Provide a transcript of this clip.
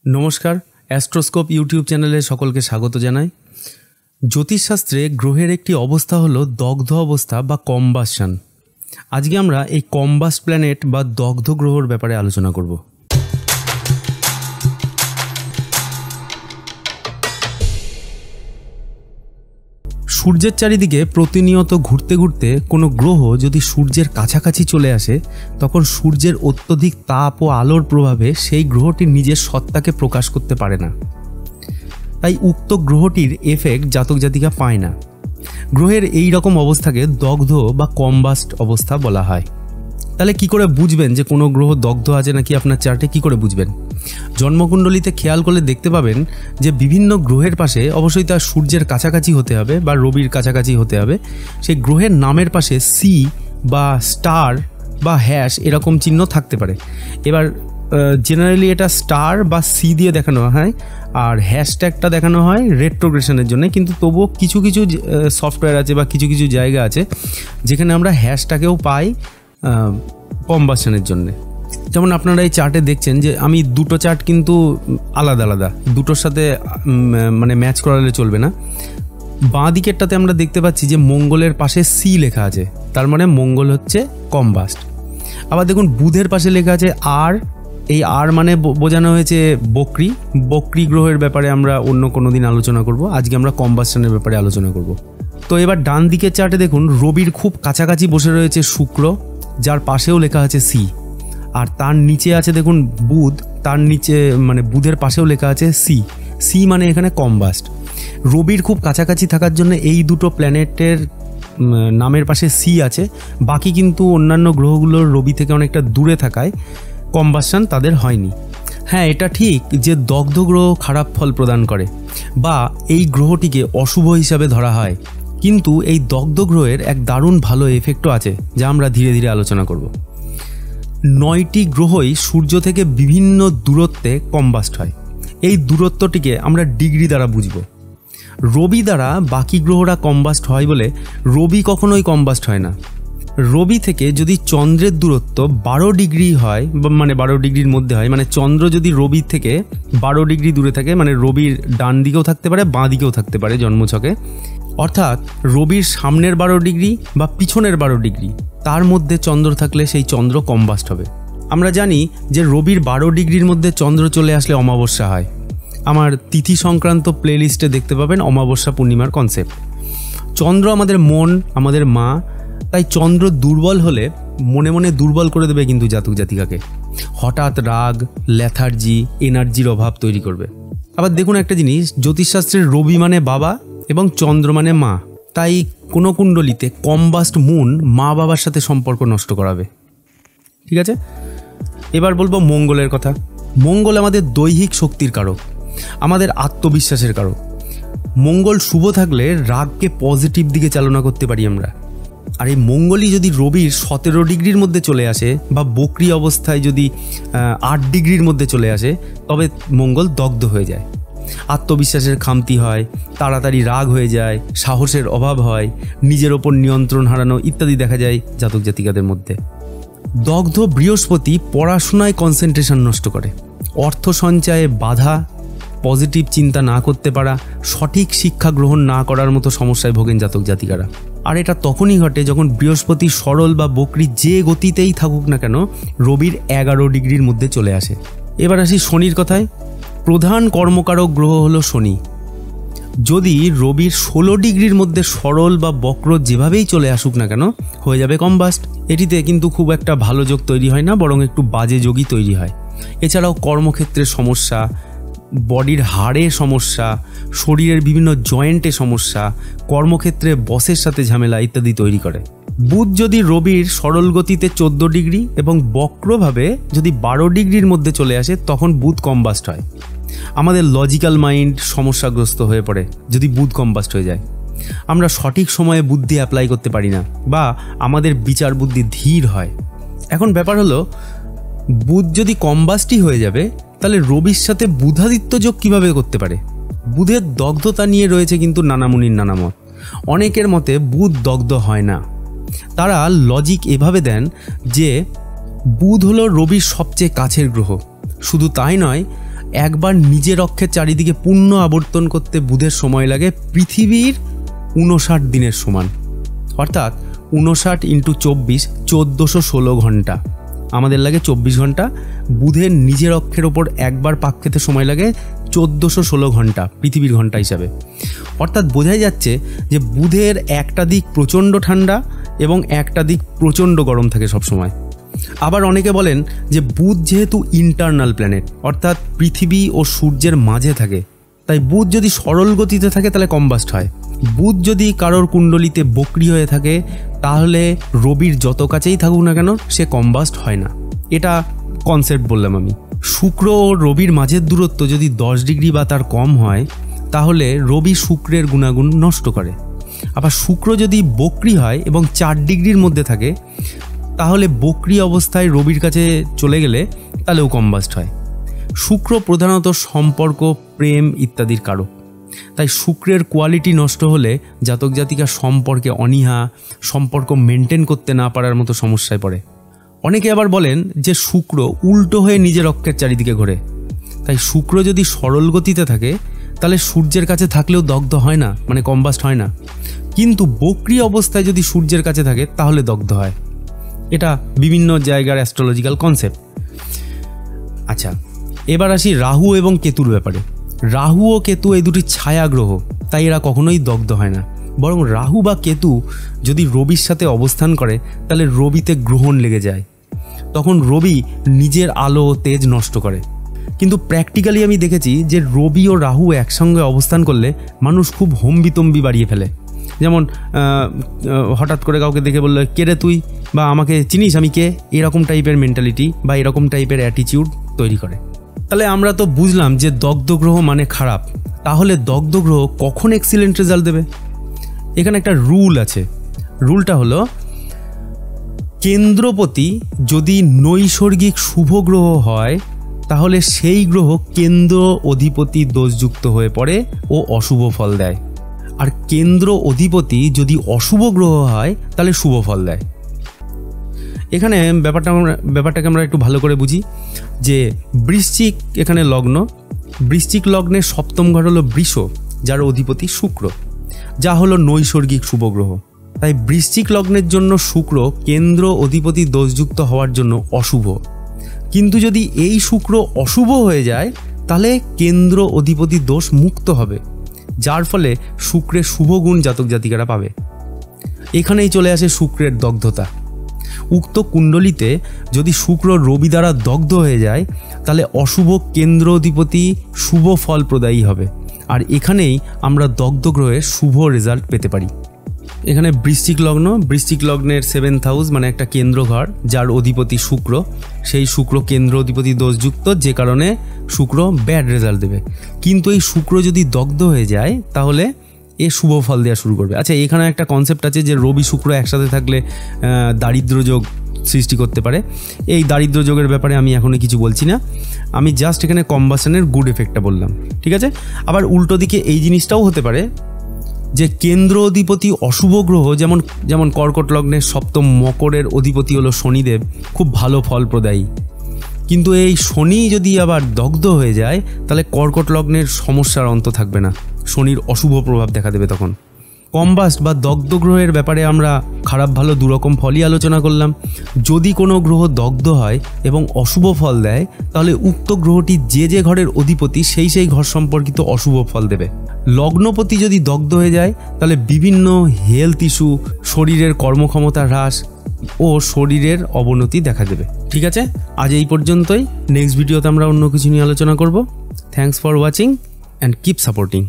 নমস্কার, অ্যাস্ট্রোস্কোপ ইউটিউব চ্যানেলে সকলকে স্বাগত জানাই। জ্যোতিষশাস্ত্রে গ্রহের একটি অবস্থা হলো দগ্ধ অবস্থা বা কম্বাসন। আজকে আমরা এই কম্বাস্ট প্ল্যানেট বা দগ্ধ গ্রহর ব্যাপারে আলোচনা করব। সূর্যের চারিদিকে প্রতিনিয়ত ঘুরতে ঘুরতে কোনো গ্রহ যদি সূর্যের কাছাকাছি চলে আসে, তখন সূর্যের অত্যধিক তাপ ও আলোর প্রভাবে সেই গ্রহটি নিজের সত্তাকে প্রকাশ করতে পারে না। তাই উক্ত গ্রহটির এফেক্ট জাতক জাতিকা পায় না। গ্রহের এই রকম অবস্থাকে দগ্ধ বা কম্বাস্ট অবস্থা বলা হয়। তাহলে কি করে বুঝবেন যে কোনো গ্রহ দগ্ধ আছে নাকি আপনার চার্টে? কি করে বুঝবেন? জন্মকুণ্ডলিতে খেয়াল করলে দেখতে পাবেন যে বিভিন্ন গ্রহের পাশে, অবশ্যই তার সূর্যের কাছাকাছি হতে হবে বা রবির কাছাকাছি হতে হবে, সেই গ্রহের নামের পাশে সি বা স্টার বা হ্যাশ এরকম চিহ্ন থাকতে পারে। এবার জেনারেলি এটা স্টার বা সি দিয়ে দেখানো হয়, আর হ্যাশট্যাগটা দেখানো হয় রেট্রোগ্রেশনের জন্য। কিন্তু তবুও কিছু কিছু সফটওয়্যার আছে বা কিছু কিছু জায়গা আছে যেখানে আমরা হ্যাশট্যাগেও পাই কম্বাসনের জন্যে। যেমন আপনারা এই চার্টে দেখছেন যে আমি দুটো চার্ট কিন্তু আলাদা আলাদা, দুটোর সাথে মানে ম্যাচ করালে চলবে না। বাঁ দিকেরটাতে আমরা দেখতে পাচ্ছি যে মঙ্গলের পাশে সি লেখা আছে, তার মানে মঙ্গল হচ্ছে কম্বাস্ট। আবার দেখুন বুধের পাশে লেখা আছে আর, এই আর মানে বোঝানো হয়েছে বকরি। বকরি গ্রহের ব্যাপারে আমরা অন্য কোনো দিন আলোচনা করব, আজকে আমরা কম্বাসনের ব্যাপারে আলোচনা করব। তো এবার ডান দিকের চার্টে দেখুন রবির খুব কাছাকাছি বসে রয়েছে শুক্র, যার পাশেও লেখা আছে সি। আর তার নিচে আছে দেখুন বুধ, তার নিচে মানে বুধের পাশেও লেখা আছে সি। সি মানে এখানে কম্বাস্ট। রবির খুব কাছাকাছি থাকার জন্য এই দুটো প্ল্যানেটের নামের পাশে সি আছে। বাকি কিন্তু অন্যান্য গ্রহগুলোর রবি থেকে অনেকটা দূরে থাকায় কম্বাসন তাদের হয়নি। হ্যাঁ, এটা ঠিক যে দগ্ধ গ্রহ খারাপ ফল প্রদান করে বা এই গ্রহটিকে অশুভ হিসাবে ধরা হয়, কিন্তু এই দগ্ধ গ্রহের এক দারুণ ভালো এফেক্টও আছে, যা আমরা ধীরে ধীরে আলোচনা করব। 9টি গ্রহই সূর্য থেকে বিভিন্ন দূরত্বে কম্বাস্ট হয়। এই দূরত্বটিকে আমরা ডিগ্রি দ্বারা বুঝব। রবি দ্বারা বাকি গ্রহরা কম্বাস্ট হয় বলে রবি কখনোই কম্বাস্ট হয় না। রবি থেকে যদি চন্দ্রের দূরত্ব 12 ডিগ্রি হয়, মানে 12 ডিগ্রির মধ্যে হয়, মানে চন্দ্র যদি রবির থেকে 12 ডিগ্রি দূরে থাকে, মানে রবির ডান দিকেও থাকতে পারে বাঁ দিকেও থাকতে পারে জন্মছকে, অর্থাৎ রবির সামনের 12 ডিগ্রি বা পিছনের 12 ডিগ্রি, তার মধ্যে চন্দ্র থাকলে সেই চন্দ্র কম্বাস্ট হবে। আমরা জানি যে রবির 12 ডিগ্রির মধ্যে চন্দ্র চলে আসলে অমাবস্যা হয়। আমার তিথি সংক্রান্ত প্লেলিস্টে দেখতে পাবেন অমাবস্যা পূর্ণিমার কনসেপ্ট। চন্দ্র আমাদের মন, আমাদের মা, তাই চন্দ্র দুর্বল হলে মনে মনে দুর্বল করে দেবে কিন্তু জাতক জাতিকাকে। হঠাৎ রাগ, লেথার্জি, এনার্জির অভাব তৈরি করবে। আবার দেখুন একটা জিনিস, জ্যোতিষশাস্ত্রের রবি মানে বাবা এবং চন্দ্র মানে মা, তাই কোনো কুণ্ডলিতে কম্বাস্ট মুন মা বাবার সাথে সম্পর্ক নষ্ট করাবে। ঠিক আছে, এবার বলবো মঙ্গলের কথা। মঙ্গল আমাদের দৈহিক শক্তির কারক, আমাদের আত্মবিশ্বাসের কারক। মঙ্গল শুভ থাকলে রাগকে পজিটিভ দিকে চালনা করতে পারি আমরা। আর এই মঙ্গলই যদি রবির 17 ডিগ্রির মধ্যে চলে আসে বা বকরি অবস্থায় যদি 8 ডিগ্রির মধ্যে চলে আসে, তবে মঙ্গল দগ্ধ হয়ে যায়। আত্মবিশ্বাসের খামতি হয়, তাড়াতাড়ি রাগ হয়ে যায়, সাহসের অভাব হয়, নিজের ওপর নিয়ন্ত্রণ হারানো ইত্যাদি দেখা যায় জাতক জাতিকাদের মধ্যে। দগ্ধ বৃহস্পতি পড়াশোনায় কনসেন্ট্রেশন নষ্ট করে, অর্থ সঞ্চয়ে বাধা, পজিটিভ চিন্তা না করতে পারা, সঠিক শিক্ষা গ্রহণ না করার মতো সমস্যায় ভোগেন জাতক জাতিকারা। আর এটা তখনই ঘটে যখন বৃহস্পতি সরল বা বকরি যে গতিতেই থাকুক না কেন রবির 11 ডিগ্রির মধ্যে চলে আসে। এবার আসি শনির কথায়। প্রধান কর্মকারক গ্রহ হলো শনি। যদি রবির 16 ডিগ্রির মধ্যে সরল বা বক্র যেভাবেই চলে আসুক না কেন, হয়ে যাবে কম্বাস্ট। এটিতে কিন্তু খুব একটা ভালো যোগ তৈরি হয় না, বরং একটু বাজে যোগই তৈরি হয়। এছাড়াও কর্মক্ষেত্রে সমস্যা, বডির হাড়ে সমস্যা, শরীরের বিভিন্ন জয়েন্টে সমস্যা, কর্মক্ষেত্রে বসের সাথে ঝামেলা ইত্যাদি তৈরি করে। বুধ যদি রবির সরল গতিতে 14 ডিগ্রি এবং বক্রভাবে যদি 12 ডিগ্রির মধ্যে চলে আসে, তখন বুধ কম্বাস্ট হয়। আমাদের লজিক্যাল মাইন্ড সমস্যাগ্রস্ত হয়ে পড়ে যদি বুধ কম্বাস্ট হয়ে যায়। আমরা সঠিক সময়ে বুদ্ধি অ্যাপ্লাই করতে পারি না বা আমাদের বিচার বুদ্ধি ধীর হয়। এখন ব্যাপার হলো, বুধ যদি কম্বাস্টই হয়ে যাবে, তাহলে রবির সাথে বুধাদিত্য যোগ কীভাবে করতে পারে? বুধের দগ্ধতা নিয়ে রয়েছে কিন্তু নানামুনির নানা মত। অনেকের মতে বুধ দগ্ধ হয় না। তারা লজিক এভাবে দেন যে বুধ হলো রবির সবচেয়ে কাছের গ্রহ। শুধু তাই নয়, একবার নিজের অক্ষের চারিদিকে পূর্ণ আবর্তন করতে বুধের সময় লাগে পৃথিবীর 59 দিনের সমান, অর্থাৎ 59 × 24 1416 ঘন্টা। আমাদের লাগে 24 ঘন্টা। বুধের নিজের অক্ষের ওপর একবার পাক খেতে সময় লাগে 1416 ঘন্টা পৃথিবীর ঘন্টা হিসাবে। অর্থাৎ বোঝাই যাচ্ছে যে বুধের একটা দিক প্রচণ্ড ঠান্ডা এবং একটা দিক প্রচণ্ড গরম থাকে সবসময়। আবার অনেকে বলেন যে বুধ যেহেতু ইন্টারনাল প্ল্যানেট, অর্থাৎ পৃথিবী ও সূর্যের মাঝে থাকে, তাই বুধ যদি সরল গতিতে থাকে তাহলে কম্বাস্ট হয়। বুধ যদি কারোর কুণ্ডলিতে বক্রি হয়ে থাকে তাহলে রবির যত কাছেই থাকুক না কেন সে কম্বাস্ট হয় না। এটা কনসেপ্ট বললাম আমি। শুক্র ও রবির মাঝের দূরত্ব যদি 10 ডিগ্রি বা তার কম হয় তাহলে রবি শুক্রের গুণাগুণ নষ্ট করে। আবার শুক্র যদি বক্রি হয় এবং 4 ডিগ্রির মধ্যে থাকে তাহলে বক্রি অবস্থায় রবির কাছে চলে গেলে তাহলেও কম্বাস্ট হয়। শুক্র প্রধানত সম্পর্ক, প্রেম ইত্যাদির কারক। তাই শুক্রের কোয়ালিটি নষ্ট হলে জাতক জাতিকার সম্পর্কে অনীহা, সম্পর্ক মেনটেন করতে না পারার মতো সমস্যায় পড়ে। অনেকে আবার বলেন যে শুক্র উল্টো হয়ে নিজের অক্ষের চারিদিকে ঘোরে। তাই শুক্র যদি সরল গতিতে থাকে তাহলে সূর্যের কাছে থাকলেও দগ্ধ হয় না, মানে কম্বাস্ট হয় না। কিন্তু বক্রি অবস্থায় যদি সূর্যের কাছে থাকে তাহলে দগ্ধ হয়। এটা বিভিন্ন জায়গার অ্যাস্ট্রোলজিক্যাল কনসেপ্ট। আচ্ছা, এবার আসি রাহু এবং কেতুর ব্যাপারে। রাহু ও কেতু এই দুটি ছায়া গ্রহ, তাই এরা কখনোই দগ্ধ হয় না। বরং রাহু বা কেতু যদি রবির সাথে অবস্থান করে তাহলে রবিতে গ্রহণ লেগে যায়, তখন রবি নিজের আলো ও তেজ নষ্ট করে। কিন্তু প্র্যাকটিক্যালি আমি দেখেছি যে রবি ও রাহু একসঙ্গে অবস্থান করলে মানুষ খুব হম্বিতম্বি বাড়িয়ে ফেলে। যেমন হঠাৎ করে কাউকে দেখে বললো কে রে তুই, বা আমাকে চিনিস আমি কে, এরকম টাইপের মেন্টালিটি বা এরকম টাইপের অ্যাটিটিউড তৈরি করে। তাহলে আমরা তো বুঝলাম যে দগ্ধ গ্রহ মানে খারাপ। তাহলে দগ্ধ গ্রহ কখন এক্সিলেন্ট রেজাল্ট দেবে? এখানে একটা রুল আছে। রুলটা হলো কেন্দ্রপতি যদি নৈসর্গিক শুভ গ্রহ হয় তাহলে সেই গ্রহ কেন্দ্র অধিপতি দোষযুক্ত হয়ে পড়ে ও অশুভ ফল দেয়। আর কেন্দ্র অধিপতি যদি অশুভ গ্রহ হয় তাহলে শুভ ফল দেয়। এখানে ব্যাপারটাকে আমরা একটু ভালো করে বুঝি যে বৃশ্চিক এখানে লগ্ন, বৃশ্চিক লগ্নের সপ্তম ঘর হলো বৃষ, যার অধিপতি শুক্র, যা হলো নৈসর্গিক শুভ গ্রহ। তাই বৃশ্চিক লগ্নের জন্য শুক্র কেন্দ্র অধিপতি দোষযুক্ত হওয়ার জন্য অশুভ। কিন্তু যদি এই শুক্র অশুভ হয়ে যায় তাহলে কেন্দ্র অধিপতি দোষ মুক্ত হবে, যার ফলে শুক্রের শুভ গুণ জাতক জাতিকারা পাবে। এখানেই চলে আসে শুক্রের দগ্ধতা। উক্ত কুণ্ডলিতে যদি শুক্র রবি দ্বারা দগ্ধ হয়ে যায় তাহলে অশুভ কেন্দ্র অধিপতি শুভ ফল প্রদায়ী হবে। আর এখানেই আমরা দগ্ধ গ্রহের শুভ রেজাল্ট পেতে পারি। এখানে বৃশ্চিক লগ্ন, বৃশ্চিক লগ্নের 7th হাউস মানে একটা কেন্দ্র ঘর, যার অধিপতি শুক্র। সেই শুক্র কেন্দ্র অধিপতি দোষযুক্ত, যে কারণে শুক্র ব্যাড রেজাল্ট দেবে। কিন্তু এই শুক্র যদি দগ্ধ হয়ে যায় তাহলে এ শুভ ফল দেওয়া শুরু করবে। আচ্ছা, এখানে একটা কনসেপ্ট আছে যে রবি শুক্র একসাথে থাকলে দারিদ্র যোগ সৃষ্টি করতে পারে। এই দারিদ্র যোগের ব্যাপারে আমি এখনো কিছু বলছি না, আমি জাস্ট এখানে কম্বাসনের গুড এফেক্টটা বললাম, ঠিক আছে? আবার উল্টো দিকে এই জিনিসটাও হতে পারে যে কেন্দ্র অধিপতি অশুভ গ্রহ, যেমন কর্কট লগ্নের সপ্তম মকরের অধিপতি হলো শনিদেব, খুব ভালো ফল প্রদায়ী। কিন্তু এই শনি যদি আবার দগ্ধ হয়ে যায় তাহলে কর্কট লগ্নের সমস্যার অন্ত থাকবে না, শনির অশুভ প্রভাব দেখা দেবে তখন। কম্বাস্ট বা দগ্ধ গ্রহের ব্যাপারে আমরা খারাপ ভালো দুরকম ফলই আলোচনা করলাম। যদি কোনো গ্রহ দগ্ধ হয় এবং অশুভ ফল দেয় তাহলে উক্ত গ্রহটি যে ঘরের অধিপতি সেই ঘর সম্পর্কিত অশুভ ফল দেবে। লগ্নপতি যদি দগ্ধ হয়ে যায় তাহলে বিভিন্ন হেলথ ইস্যু, শরীরের কর্মক্ষমতা হ্রাস ও শরীরের অবনতি দেখা দেবে। ঠিক আছে, আজ এই পর্যন্তই। নেক্সট ভিডিওতে আমরা অন্য কিছু নিয়ে আলোচনা করব। Thanks for watching and keep supporting.